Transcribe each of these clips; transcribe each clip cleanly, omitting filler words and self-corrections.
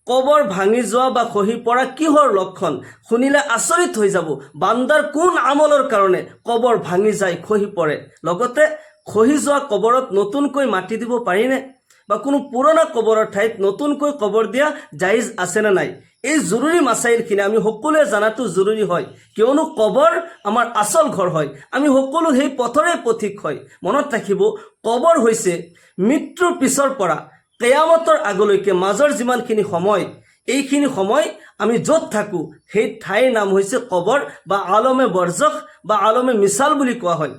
কবৰ ভাঙি যোৱা বা খহি পৰা কিহৰ লক্ষণ শুনিলে আচৰিত হৈ যাব। বান্দাৰ কোন আমলৰ কাৰণে কবৰ ভাঙি যায়, খহি পৰে? লগতে খহি যোৱা কবৰত নতুনকৈ মাটি দিব পাৰিনে? বা কোনো পুৰণা কবৰৰ ঠাইত নতুনকৈ কবৰ দিয়া জাইজ আছেনে নাই? এই জৰুৰী মাছাইলখিনি আমি সকলোৱে জনাটো জৰুৰী হয়, কিয়নো কবৰ আমাৰ আচল ঘৰ হয়। আমি সকলো সেই পথৰে পথিক হয়। মনত ৰাখিব, কবৰ হৈছে মৃত্যুৰ পিছৰ পৰা কেয়ামতৰ আগলৈকে মাজৰ যিমানখিনি সময়, এইখিনি সময় আমি য'ত থাকোঁ সেই ঠাইৰ নাম হৈছে কবৰ বা আলমে বৰজখ বা আলমে মিছাল বুলি কোৱা হয়।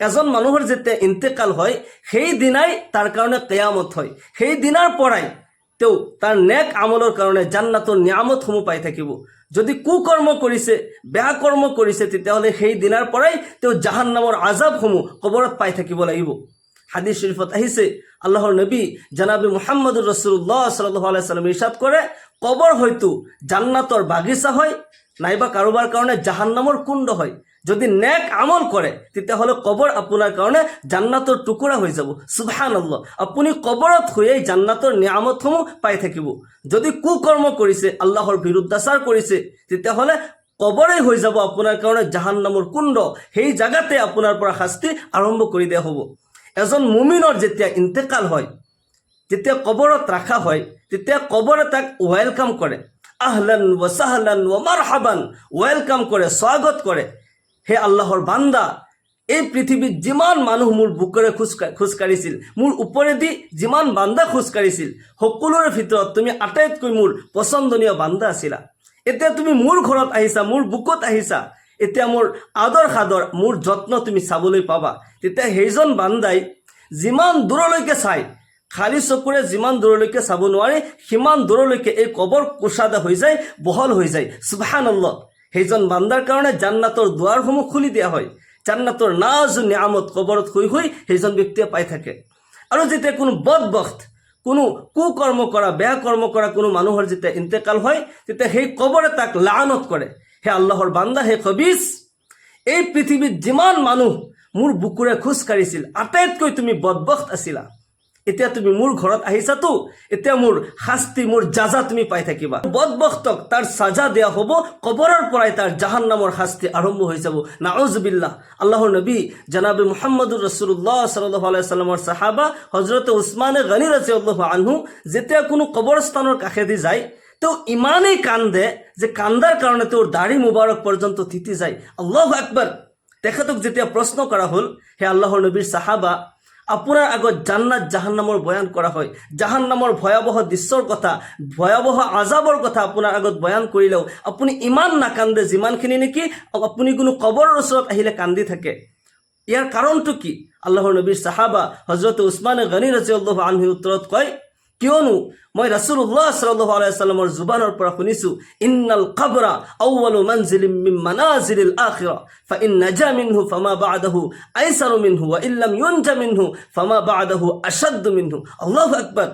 এজন মানুহৰ যেতিয়া ইন্তেকাল হয় সেই দিনাই তাৰ কাৰণে কেয়ামত হয়। সেই দিনাৰ পৰাই তেওঁ তাৰ নেক আমলৰ কাৰণে জান্নাতৰ নিয়ামতসমূহ পাই থাকিব। যদি কুকৰ্ম কৰিছে, বেয়া কৰ্ম কৰিছে, তেতিয়াহ'লে সেই দিনাৰ পৰাই তেওঁ জাহান্নামৰ আজাবসমূহ কবৰত পাই থাকিব লাগিব। হাদিছ শৰীফত আহিছে, আল্লাহৰ নবী জনাবি মুহাম্মদুৰ ৰাসূলুল্লাহ সাল্লাল্লাহু আলাইহি ওয়াসাল্লাম ইৰশাদ কৰে, কবৰ হয়তো জান্নাতৰ বাগিচা হয়, নাইবা কাৰোবাৰ কাৰণে জাহান্নামৰ কুণ্ড হয়। যদি নেক আমল কৰে তেতিয়াহ'লে কবৰ আপোনাৰ কাৰণে জান্নাতৰ টুকুৰা হৈ যাব। সুবহানাল্লাহ, আপুনি কবৰত হৈয়ে জান্নাতৰ নিয়ামতসমূহ পাই থাকিব। যদি কুকৰ্ম কৰিছে, আল্লাহৰ বিৰুদ্ধাচাৰ কৰিছে, তেতিয়াহ'লে কবৰেই হৈ যাব আপোনাৰ কাৰণে জাহান্নামৰ কুণ্ড। সেই জাগাতে আপোনাৰ পৰা শাস্তি আৰম্ভ কৰি দিয়া হ'ব। এজন মুমিনৰ যেতিয়া ইন্তেকাল হয়, যেতিয়া কবৰত ৰাখা হয়, তেতিয়া কবৰে তাক ৱেলকাম কৰে, আহলান ওয়া সাহলান ওয়া মাৰহাবান, ৱেলকাম কৰে, স্বাগত কৰে। হে আল্লাহৰ বান্দা, এই পৃথিৱীত যিমান মানুহ মোৰ বুকুৰে খোজকাঢ়িছিল, মোৰ ওপৰেদি যিমান বান্দা খোজকাঢ়িছিল, সকলোৰে ভিতৰত তুমি আটাইতকৈ মোৰ পচন্দনীয় বান্দা আছিলা। এতিয়া তুমি মোৰ ঘৰত আহিছা, মোৰ বুকুত আহিছা, এতিয়া মোৰ আদৰ সাদৰ, মোৰ যত্ন তুমি চাবলৈ পাবা। তেতিয়া সেইজন বান্দাই যিমান দূৰলৈকে চায়, খালী চকুৰে যিমান দূৰলৈকে চাব নোৱাৰে, সিমান দূৰলৈকে এই কবৰ কোষাদা হৈ যায়, বহল হৈ যায়। সুবহানাল্লাহ, সেইজন বান্দাৰ কাৰণে জান্নাতৰ দুৱাৰসমূহ খুলি দিয়া হয়। জান্নাতৰ নাজ নিয়ামত কবৰত হৈ হৈ সেইজন ব্যক্তিয়ে পাই থাকে। আৰু যেতিয়া কোনো বদবখত, কোনো কুকৰ্ম কৰা, বেয়া কৰ্ম কৰা কোনো মানুহৰ যেতিয়া ইন্তেকাল হয়, তেতিয়া সেই কবৰে তাক লানত কৰে, হে আল্লাহৰ বান্দা, হে খবিছ, এই পৃথিৱীত যিমান মানুহ মোৰ বুকুৰে খোজ কাঢ়িছিল, আটাইতকৈ তুমি বদবখত আছিলা। এতিয়া তুমি মোৰ ঘৰত আহিছাতো, এতিয়া মোৰ শাস্তি, মোৰ জাজা তুমি পাই থাকিবা। বদবখতক তাৰ সাজা দিয়া হ'ব, কবৰৰ পৰাই তাৰ জাহান্নামৰ শাস্তি আৰম্ভ হৈ যাব। নাউজুবিল্লাহ। আল্লাহৰ নবী জনাবে মুহাম্মদুৰ ৰাসূলুল্লাহ সাল্লাল্লাহু আলাইহি ওয়াসাল্লামৰ সাহাবা হযৰত উসমানে গনি ৰাদিয়াল্লাহু আনহু যেতিয়া কোনো কবৰস্থানৰ কাষেদি যায়, তেওঁ ইমানেই কান্দে যে কান্দাৰ কাৰণে তেওঁৰ দাড়ি মুবাৰক পৰ্যন্ত তিতি যায়। আল্লাহু আকবাৰ। তেখেতক যেতিয়া প্ৰশ্ন কৰা হ'ল, হে আল্লাহৰ নবীৰ সাহাবা, আপোনাৰ আগত জান্নাত জাহান্নামৰ বয়ান কৰা হয়, জাহান্নামৰ ভয়াৱহ দৃশ্যৰ কথা, ভয়াৱহ আজাবৰ কথা আপোনাৰ আগত বয়ান কৰিলেও আপুনি ইমান নাকান্দে যিমানখিনি নেকি আপুনি কোনো কবৰৰ ওচৰত আহিলে কান্দি থাকে। ইয়াৰ কাৰণটো কি? আল্লাহৰ নবীৰ সাহাবা হযৰত উসমানে গনি ৰাদিয়াল্লাহু আনহু উত্তৰত কয়, কিয়নো মই ৰাসূলুল্লাহ সাল্লাল্লাহু আলাইহি ওয়াসাল্লামৰ জুবানৰ পৰা শুনিছো, ইন্নাল কবৰা আউৱালু মানজিলিম মিন মানাজিলিল আখিৰা ফাইন নাজা মিনহু ফামা বা'দাহু আইসারু মিনহু ওয়া ইল্লাম ইউনজা মিনহু ফামা বা'দাহু আশাদ্দু মিনহু। আল্লাহু আকবার।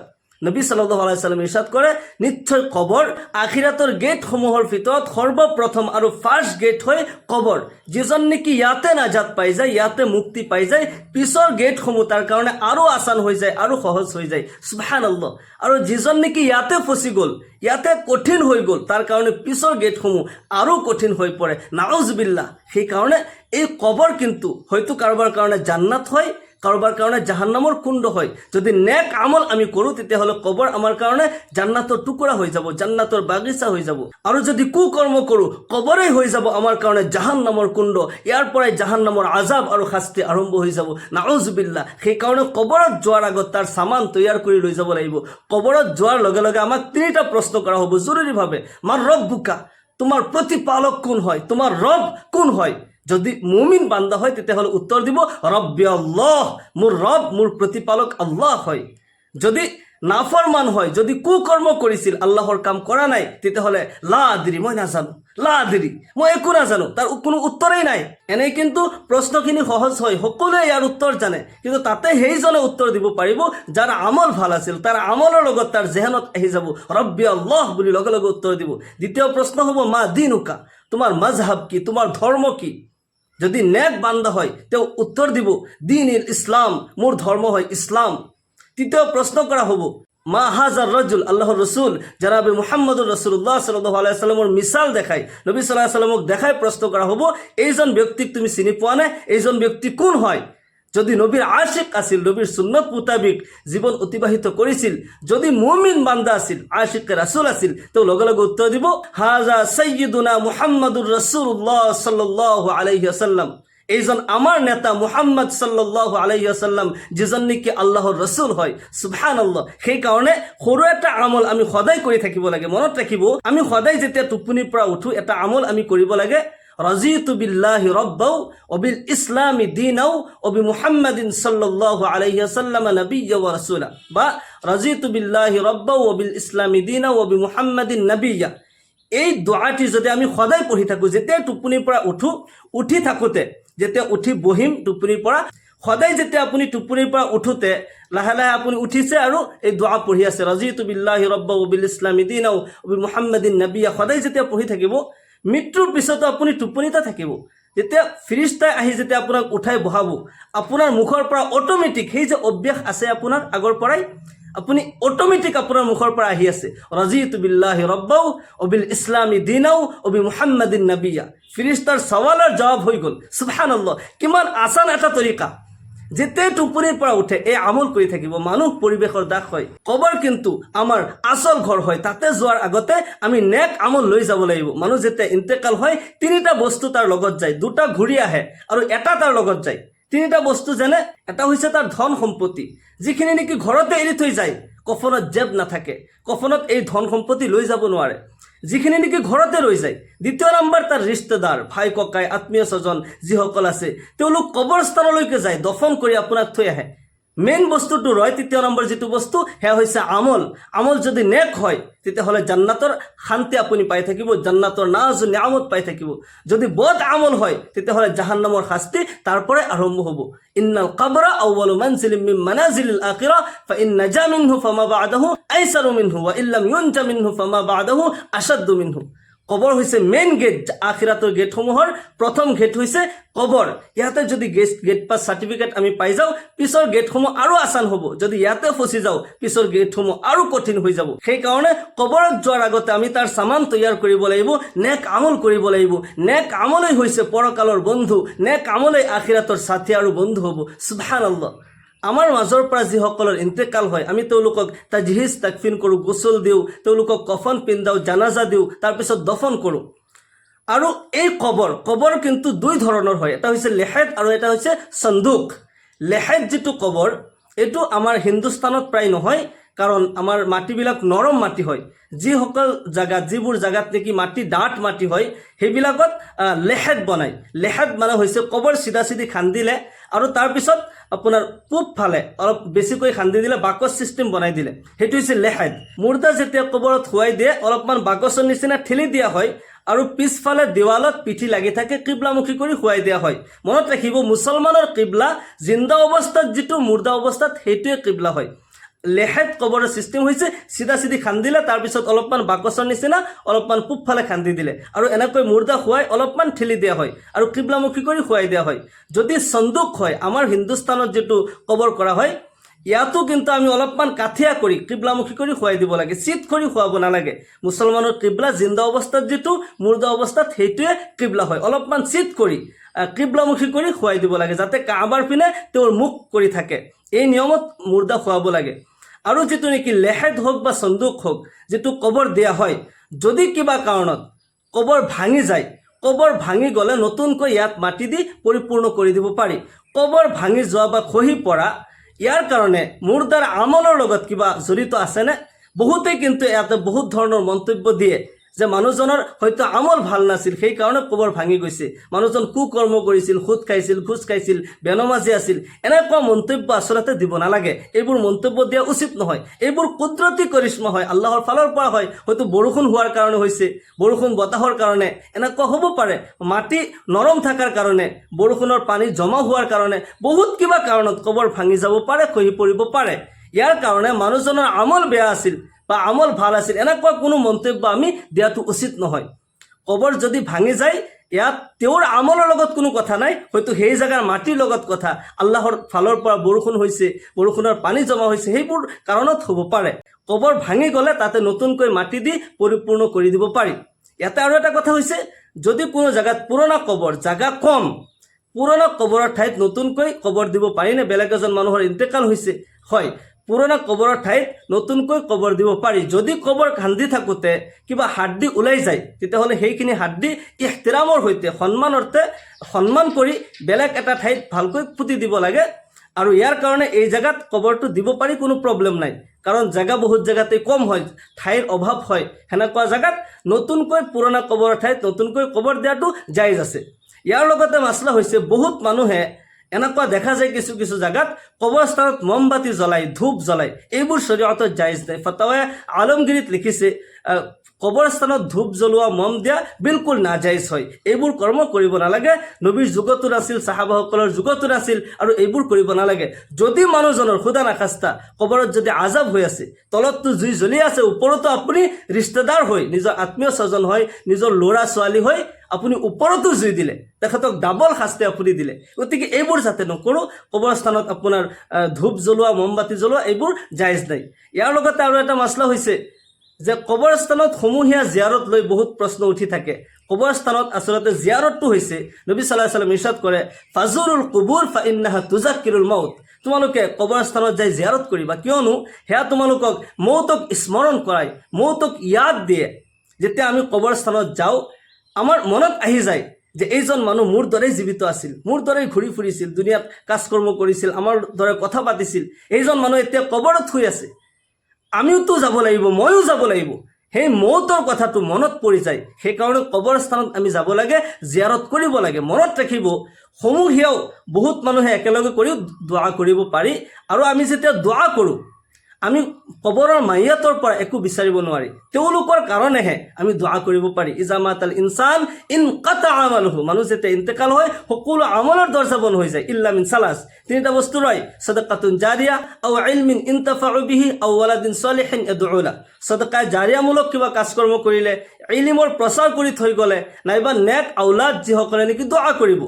নবী সাল্লাল্লাহু আলাইহি ওয়াসাল্লাম ইরশাদ কৰে, নিশ্চয় কবৰ আখিৰাতৰ গেটসমূহৰ ভিতৰত সৰ্বপ্ৰথম আৰু ফাৰ্ষ্ট গেট হয় কবৰ। যিজন নেকি ইয়াতে নাজাত পাই যায়, ইয়াতে মুক্তি পাই যায়, পিছৰ গেটসমূহ তাৰ কাৰণে আৰু আসান হৈ যায়, আৰু সহজ হৈ যায়। সুবহানাল্লাহ। আৰু যিজন নেকি ইয়াতে ফচি গ'ল, ইয়াতে কঠিন হৈ গ'ল, তাৰ কাৰণে পিছৰ গেটসমূহ আৰু কঠিন হৈ পৰে। নাউজুবিল্লাহ। সেইকাৰণে এই কবৰ কিন্তু হয়তো কাৰোবাৰ কাৰণে জান্নাত হয়, কাৰোবাৰ কাৰণে জাহান্নামৰ কুণ্ড হয়। যদি নেক আমল আমি কৰোঁ, তেতিয়াহ'লে কবৰ আমাৰ কাৰণে জান্নাতৰ টুকুৰা হৈ যাব, জান্নাতৰ বাগিচা হৈ যাব। আৰু যদি কুকৰ্ম কৰোঁ, কবৰেই হৈ যাব আমাৰ কাৰণে জাহান্নামৰ কুণ্ড। ইয়াৰ পৰাই জাহান্নামৰ আজাব আৰু শাস্তি আৰম্ভ হৈ যাব। নাউজুবিল্লাহ। সেইকাৰণে কবৰত যোৱাৰ আগত তাৰ সামান তৈয়াৰ কৰি লৈ যাব লাগিব। কবৰত যোৱাৰ লগে লগে আমাক তিনিটা প্ৰশ্ন কৰা হ'ব জৰুৰীভাৱে। মাৰ ৰব্বুকা, তোমাৰ প্ৰতিপালক কোন হয়, তোমাৰ ৰব কোন হয়? যদি মুমিন বান্দা হয় তেতিয়াহ'লে উত্তৰ দিব, ৰব্বি আল্লাহ, মোৰ ৰব, মোৰ প্ৰতিপালক আল্লাহ হয়। যদি নাফৰমান হয়, যদি কুকৰ্ম কৰিছিল, আল্লাহৰ কাম কৰা নাই, তেতিয়াহ'লে লা আদৰি, মই নাজানো, লা আদৰি, মই একো নাজানো, তাৰ কোনো উত্তৰেই নাই। এনেই কিন্তু প্ৰশ্নখিনি সহজ হয়, সকলোৱে ইয়াৰ উত্তৰ জানে, কিন্তু তাতে সেইজনে উত্তৰ দিব পাৰিব যাৰ আমল ভাল আছিল, তাৰ আমলৰ লগত তাৰ জেহেনত আহি যাব ৰব্বি আল্লাহ বুলি লগে লগে উত্তৰ দিব। দ্বিতীয় প্ৰশ্ন হ'ব, মা দিনুকা, তোমাৰ মাজহাব কি, তোমাৰ ধৰ্ম কি? যদি নেক বান্দা হয় তেওঁ উত্তৰ দিব, দিন ইছলাম, মোৰ ধৰ্ম হয় ইছলাম। তৃতীয় প্ৰশ্ন কৰা হ'ব, মা হাজাৰ ৰাজুল আল্লাহৰ ৰসুল জনাবে মুহাম্মদুৰ ৰাসূলুল্লাহ সাল্লাল্লাহু আলাইহি সাল্লামৰ মিসাল দেখায়, নবী সাল্লাল্লাহু আলাইহি সাল্লামক দেখাই প্ৰশ্ন কৰা হ'ব, এইজন ব্যক্তিক তুমি চিনি পোৱা নে? এইজন ব্যক্তি কোন হয়? যদি নবীর আশিক আছিল, নবীর সুন্নত মুতাবিক জীবন অতিবাহিত করেছিল, যদি মুমিন বান্দা আছিল, আশিক রাসূল আছিল, তো লগে লগে উত্তর দিব হাজা সাইয়্যিদুনা মুহাম্মাদুর রাসূলুল্লাহ সাল্লাল্লাহু আলাইহি ওয়াসাল্লাম। এইজন আমার নেতা মুহাম্মদ সাল্লাল্লাহু আলাইহি ওয়াসাল্লাম, যিজন নেকি আল্লাহর রসুল হয়। সুবহানাল্লাহ। সেই কাৰণে সৰু এটা আমল আমি সদায় কৰি থাকিব লাগে। মনত ৰাখিব, আমি সদায় যেতিয়া টোপনিৰ পৰা উঠো এটা আমল আমি কৰিব লাগে, রাজিতু বিল্লাহি রাব্বাও ওয়া বিল ইসলামি দীনাও ওয়া বি মুহাম্মাদিন সাল্লাল্লাহু আলাইহি ওয়াসাল্লাম নাবিয়্যা ওয়া রাসূলা, বা রাজিতু বিল্লাহি রাব্বাও ওয়া বিল ইসলামি দীনাও ওয়া বি মুহাম্মাদিন নাবিয়্যা। এই দোয়াটি যদি আমি সদায় পঢ়ি থাকো, যেতিয়া টোপনিৰ পৰা উঠি থাকোতে, যেতিয়া উঠি বহিম টোপনিৰ পৰা, সদায় যেতিয়া আপুনি টোপনিৰ পৰা উঠোতে লাহে লাহে আপুনি উঠিছে আৰু এই দোৱা পঢ়ি আছে, ৰাজিতু বিল্লাহি ৰাব্বাও ওয়া বিল ইসলামি দীনাও ওয়া বি মুহাম্মাদিন নাবিয়্যা, সদায় যেতিয়া পঢ়ি থাকিব, মৃত্যুৰ পিছতো আপুনি টোপনিতে থাকিব। যেতিয়া ফিৰিস্তাই আহি যেতিয়া আপোনাক উঠাই বহাব, আপোনাৰ মুখৰ পৰা অট'মেটিক সেই যে অভ্যাস আছে আপোনাৰ আগৰ পৰাই, আপুনি অট'মেটিক আপোনাৰ মুখৰ পৰা আহি আছে ৰাজিতু বিল্লাহি ৰাব্বাও ওয়া বিল ইসলামি দীনাও ওয়া বি মুহাম্মাদিন নাবিয়্যা। ফিৰিস্তাৰ সৱালৰ জবাব হৈ গ'ল। সুবহানাল্লাহ। কিমান আসান এটা তৰিকা। যেতিয়াই টোপনিৰ পৰা উঠে এই আমল কৰি থাকিব। মানুহ পৰিৱেশৰ দাস হয়, কবৰ কিন্তু আমাৰ আচল ঘৰ হয়। তাতে যোৱাৰ আগতে আমি নেক আমল লৈ যাব লাগিব। মানুহ যেতিয়া ইন্তেকাল হয়, তিনিটা বস্তু তাৰ লগত যায়, দুটা ঘূৰি আহে আৰু এটা তাৰ লগত যায়। তিনিটা বস্তু যেনে, এটা হৈছে তাৰ ধন সম্পত্তি, যিখিনি নেকি ঘৰতে এৰি থৈ যায়, কফনত জেব নাথাকে, কফনত এই ধন সম্পত্তি লৈ যাব নোৱাৰে, যিখিনি নেকি ঘৰতে ৰৈ যায়। দ্বিতীয় নম্বৰ তাৰ ৰিষ্টেদাৰ, ভাই ককাই আত্মীয় স্বজন যিসকল আছে, তেওঁলোক কবৰস্থানলৈকে যায়, দফন কৰি আপোনাক থৈ আহে। মেইন বস্তুটো ৰয়, তৃতীয় নম্বৰ যিটো বস্তু, সেয়া হৈছে আমল। আমল যদি নেক হয়, তেতিয়াহ'লে জান্নাতৰ শান্তি আপুনি পাই থাকিব, জান্নাতৰ নাজ নিয়ামত পাই থাকিব। যদি বদ আমল হয়, তেতিয়াহ'লে জাহান্নামৰ শাস্তি তাৰ পৰাই আৰম্ভ হ'ব। ইন্নাল কবৰা আউৱালু মানজিলিম মিন মানাজিলিল আখিৰা ফাইন নাজা মিনহু ফামা বা'দাহু আইসাৰু মিনহু ওয়া ইল্লাম ইউনজা মিনহু ফামা বা'দাহু আশাদ্দু মিনহু। কবৰ হৈছে মেইন গেট, আখিৰাতৰ গেটসমূহৰ প্ৰথম গেট হৈছে কবৰ। ইয়াতে যদি গেট পাছ চাৰ্টিফিকেট আমি পাই যাওঁ, পিছৰ গেটসমূহ আৰু আসান হ'ব। যদি ইয়াতে ফচি যাওঁ, পিছৰ গেটসমূহ আৰু কঠিন হৈ যাব। সেইকাৰণে কবৰত যোৱাৰ আগতে আমি তাৰ সামান তৈয়াৰ কৰিব লাগিব, নেক আমল কৰিব লাগিব। নেক আমলেই হৈছে পৰকালৰ বন্ধু, নেক আমলেই আখিৰাতৰ সাথী আৰু বন্ধু হ'ব। সুবহানাল্লাহ। আমাৰ মাজৰ পৰা যিসকলৰ ইন্তেকাল হয়, আমি তেওঁলোকক তাজহিজ তাকফিন কৰোঁ, গোসল দিওঁ, তেওঁলোকক কফন পিন্ধাওঁ, জানাজা দিওঁ, তাৰপিছত দফন কৰোঁ। আৰু এই কবৰ কিন্তু দুই ধৰণৰ হয়, এটা হৈছে লেহেদ আৰু এটা হৈছে সন্দুক। লেহেদ যিটো কবৰ, এইটো আমাৰ হিন্দুস্তানত প্ৰায় নহয়, কাৰণ আমাৰ মাটিবিলাক নৰম মাটি হয়। যিবোৰ জাগাত নেকি মাটি ডাঠ মাটি হয়, সেইবিলাকত লেহেদ বনায়। লেহেদ মানে হৈছে কবৰ চিধা চিধি খান্দিলে আৰু তাৰপিছত আপোনাৰ পূব ফালে অলপ বেছিকৈ খান্দি দিলে, বাকচ চিষ্টেম বনাই দিলে, সেইটো হৈছে লেহেদ। মুৰ্দা যেতিয়া কবৰত শুৱাই দিয়ে, অলপমান বাকচৰ নিচিনা ঠেলি দিয়া হয় আৰু পিছফালে দেৱালত পিঠি লাগি থাকে, কিবলামুখী কৰি শুৱাই দিয়া হয়। মনত ৰাখিব, মুছলমানৰ কিবলা জিন্দা অৱস্থাত যিটো, মুৰ্দা অৱস্থাত সেইটোৱে কিবলা হয়। লেহেদ কবৰৰ চিষ্টেম হৈছে চিধা চিধি খান্দিলে, তাৰপিছত অলপমান বাকচৰ নিচিনা অলপমান পূবফালে খান্দি দিলে আৰু এনেকৈ মুৰ্দা শুৱাই অলপমান ঠেলি দিয়া হয় আৰু কিবলামুখী কৰি শুৱাই দিয়া হয়। যদি সন্দুক হয়, আমাৰ হিন্দুস্তানত যিটো কবৰ কৰা হয়, ইয়াতো কিন্তু আমি অলপমান কাঠিয়া কৰি কিবলামুখী কৰি শুৱাই দিব লাগে, চিট কৰি শুৱাব নালাগে। মুছলমানৰ কিবলা জিন্দা অৱস্থাত যিটো, মুৰ্দা অৱস্থাত সেইটোৱে কিবলা হয়। অলপমান চিট কৰি কিবলামুখী কৰি শুৱাই দিব লাগে, যাতে কাবাৰ পিনে তেওঁৰ মুখ কৰি থাকে। এই নিয়মত মুৰ্দা শুৱাব লাগে। আৰু যিটো নেকি লেহেদ হওক বা সন্দুক হওক, যিটো কবৰ দিয়া হয়, যদি কিবা কাৰণত কবৰ ভাঙি যায়, কবৰ ভাঙি গ'লে নতুনকৈ ইয়াত মাটি দি পৰিপূৰ্ণ কৰি দিব পাৰি। কবৰ ভাঙি যোৱা বা খহি পৰা, ইয়াৰ কাৰণে মুৰ্দাৰ আমলৰ লগত কিবা জড়িত আছেনে? বহুতেই কিন্তু ইয়াতে বহুত ধৰণৰ মন্তব্য দিয়ে যে মানুহজনৰ হয়তো আমল ভাল নাছিল, সেইকাৰণে কবৰ ভাঙি গৈছে, মানুহজন কুকৰ্ম কৰিছিল, সুদ খাইছিল, ঘোচ খাইছিল, বেনমাজি আছিল। এনেকুৱা মন্তব্য আচলতে দিব নালাগে। এইবোৰ মন্তব্য দিয়া উচিত নহয়। এইবোৰ কুদৰতী কৰিশ্মা হয়, আল্লাহৰ ফালৰ পৰা হয়। হয়তো বৰষুণ হোৱাৰ কাৰণে হৈছে, বৰষুণ বতাহৰ কাৰণে এনেকুৱা হ'ব পাৰে, মাটি নৰম থকাৰ কাৰণে, বৰষুণৰ পানী জমা হোৱাৰ কাৰণে, বহুত কিবা কাৰণত কবৰ ভাঙি যাব পাৰে, খহি পৰিব পাৰে। ইয়াৰ কাৰণে মানুহজনৰ আমল বেয়া আছিল বা আমল ভাল আছিল, এনেকুৱা কোনো মন্তব্য আমি দিয়াটো উচিত নহয়। কবৰ যদি ভাঙি যায়, ইয়াত তেওঁৰ আমলৰ লগত কোনো কথা নাই, হয়তো সেই জেগাৰ মাটিৰ লগত কথা, আল্লাহৰ ফালৰ পৰা বৰষুণ হৈছে, বৰষুণৰ পানী জমা হৈছে, সেইবোৰ কাৰণত হ'ব পাৰে। কবৰ ভাঙি গ'লে তাতে নতুনকৈ মাটি দি পৰিপূৰ্ণ কৰি দিব পাৰি। ইয়াতে আৰু এটা কথা হৈছে, যদি কোনো জেগাত পুৰণা কবৰ, জেগা কম, পুৰণা কবৰৰ ঠাইত নতুনকৈ কবৰ দিব পাৰিনে? বেলেগ এজন মানুহৰ ইন্তেকাল হৈছে, হয়, পুৰণা কবৰৰ ঠাইত নতুনকৈ কবৰ দিব পাৰি। যদি কবৰ খান্দি থাকোঁতে কিবা হাড্ডি ওলাই যায়, তেতিয়াহ'লে সেইখিনি হাড্ডি ইহতিৰামৰ সৈতে সন্মান কৰি বেলেগ এটা ঠাইত ভালকৈ পুতি দিব লাগে। আৰু ইয়াৰ কাৰণে এই জেগাত কবৰটো দিব পাৰি, কোনো প্ৰব্লেম নাই। কাৰণ জেগা বহুত জেগাতে কম হয়, ঠাইৰ অভাৱ হয়, সেনেকুৱা জেগাত নতুনকৈ পুৰণা কবৰৰ ঠাইত নতুনকৈ কবৰ দিয়াটো জায়েজ আছে। ইয়াৰ লগতে মাছলা হৈছে, বহুত মানুহে এনেকুৱা দেখা যায় কিছু কিছু জেগাত কবৰস্থানত মমবাতি জ্বলাই, ধূপ জ্বলাই, এইবোৰ শৰীয়তত জায়েজ নাই। ফতৱায়ে আলমগীৰিত লিখিছে কবৰস্থানত ধূপ জ্বলোৱা, মম দিয়া বিলকুল নাজায়েজ হয়। এইবোৰ কৰ্ম কৰিব নালাগে, নবীৰ যুগতো নাছিল, সাহাবাসকলৰ যুগতো নাছিল, আৰু এইবোৰ কৰিব নালাগে। যদি মানুহজনৰ খুদা নাখাস্তা কবৰত যদি আজাব হৈ আছে, তলততো জুই জ্বলি আছে, ওপৰতো আপুনি ৰিষ্টেদাৰ হৈ, নিজৰ আত্মীয় স্বজন হয়, নিজৰ ল'ৰা ছোৱালী হৈ আপুনি ওপৰতো জুই দিলে, তেখেতক ডাবল শাস্তি আপুনি দিলে। গতিকে এইবোৰ যাতে নকৰোঁ। কবৰস্থানত আপোনাৰ ধূপ জ্বলোৱা, মমবাতি জ্বলোৱা এইবোৰ জায়েজ নাই। ইয়াৰ লগতে আৰু এটা মাছলা হৈছে যে কবৰস্থানত সমূহীয়া জিয়াৰত লৈ বহুত প্ৰশ্ন উঠি থাকে। কবৰস্থানত আচলতে জিয়াৰতটো হৈছে, নবী সাল্লাল্লাহু আলাইহি ওয়াসাল্লাম ইৰশাদ কৰে, ফাজুৰুল কুবুৰ ফাইন্নাহা তুজাক্কিৰুল মাউত। তোমালোকে কবৰস্থানত যাই জিয়াৰত কৰিবা, কিয়নো সেয়া তোমালোকক মৌতক স্মৰণ কৰাই, মৌতক ইয়াদ দিয়ে। যেতিয়া আমি কবৰস্থানত যাওঁ, আমাৰ মনত আহি যায় যে এইজন মানুহ মোৰ দৰেই জীৱিত আছিল, মোৰ দৰেই ঘূৰি ফুৰিছিল, দুনিয়াত কাজকৰ্ম কৰিছিল, আমাৰ দৰে কথা পাতিছিল। এইজন মানুহ এতিয়া কবৰত শুই আছে, আমিওতো যাব লাগিব, ময়ো যাব লাগিব। সেই মৌতৰ কথাটো মনত পৰি যায়। সেইকাৰণে কবৰস্থানত আমি যাব লাগে, জিয়াৰত কৰিব লাগে। মনত ৰাখিব, সমূহীয়াও বহুত মানুহে একেলগে কৰিও দোৱা কৰিব পাৰি। আৰু আমি যেতিয়া দোৱা কৰোঁ, আমি কবৰৰ মাইয়াতৰ পৰা একো বিচাৰিব নোৱাৰি, তেওঁলোকৰ কাৰণেহে আমি দোৱা কৰিব পাৰি। ইজামাতাল ইনসান ইনকাতা আমালুহু, মানুহ যেতিয়া ইন্তেকাল হয় সকলো আমলৰ দৰ্জা বন্ধ হৈ যায়, ইল্লা মিন সালাস, তিনিটা বস্তু ৰয়, সাদাকাতুন জাৰিয়া আও ইলমিন ইনতাফাউ বিহি আও ওয়ালাদিন সলিহিন ইয়াদউ লা। সাদাকা জাৰিয়ামূলক কিবা কাজকৰ্ম কৰিলে, ইলমৰ প্ৰচাৰ কৰি থৈ গ'লে, নাইবা নেক আউলাদ যিসকলে নেকি দোৱা কৰিব,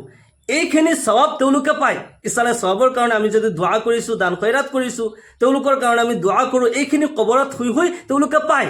এইখিনি সৱাব তেওঁলোকে পায়। ইছালে সৱাবৰ কাৰণে আমি যদি দোৱা কৰিছোঁ, দান খৈৰাত কৰিছোঁ, তেওঁলোকৰ কাৰণে আমি দোৱা কৰোঁ, এইখিনি কবৰত শুই শুই তেওঁলোকে পায়।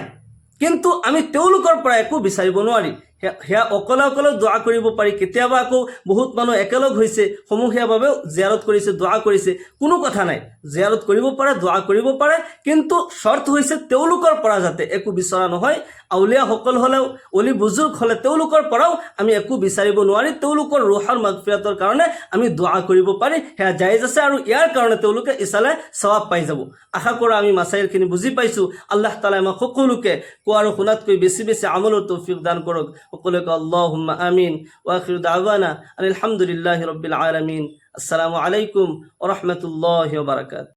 কিন্তু আমি তেওঁলোকৰ পৰা একো বিচাৰিব নোৱাৰি, সেয়া অকলে অকলে দোৱা কৰিব পাৰি। কেতিয়াবা আকৌ বহুত মানুহ একেলগ হৈছে, সমূহীয়াভাৱেও জিয়াৰত কৰিছে, দোৱা কৰিছে, কোনো কথা নাই, জিয়াৰত কৰিব পাৰে, দোৱা কৰিব পাৰে। কিন্তু শৰ্ত হৈছে তেওঁলোকৰ পৰা যাতে একো বিচৰা নহয়। আউলিয়াসকল হ'লেও, অলি বুজুৰ্গ হ'লে তেওঁলোকৰ পৰাও আমি একো বিচাৰিব নোৱাৰি। তেওঁলোকৰ ৰুহৰ মাগফিৰাতৰ কাৰণে আমি দোৱা কৰিব পাৰি, সেয়া জায়েজ আছে। আৰু ইয়াৰ কাৰণে তেওঁলোকে ইছালে সৱাব পাই যাব। আশা কৰোঁ আমি মাছাইলখিনি বুজি পাইছোঁ। আল্লাহ তাআলাই আমাক সকলোকে কোৱা আৰু শুনাতকৈ বেছি বেছি আমলৰ তৌফিক দান কৰক। সকলোকে আল্লাহুম্মা আমিন। ওয়া আখিৰু দাওয়ানা আলহামদুলিল্লাহি ৰাব্বিল আলামিন। আসসালামু আলাইকুম ওয়া ৰাহমাতুল্লাহি ওয়া বাৰাকাতুহু।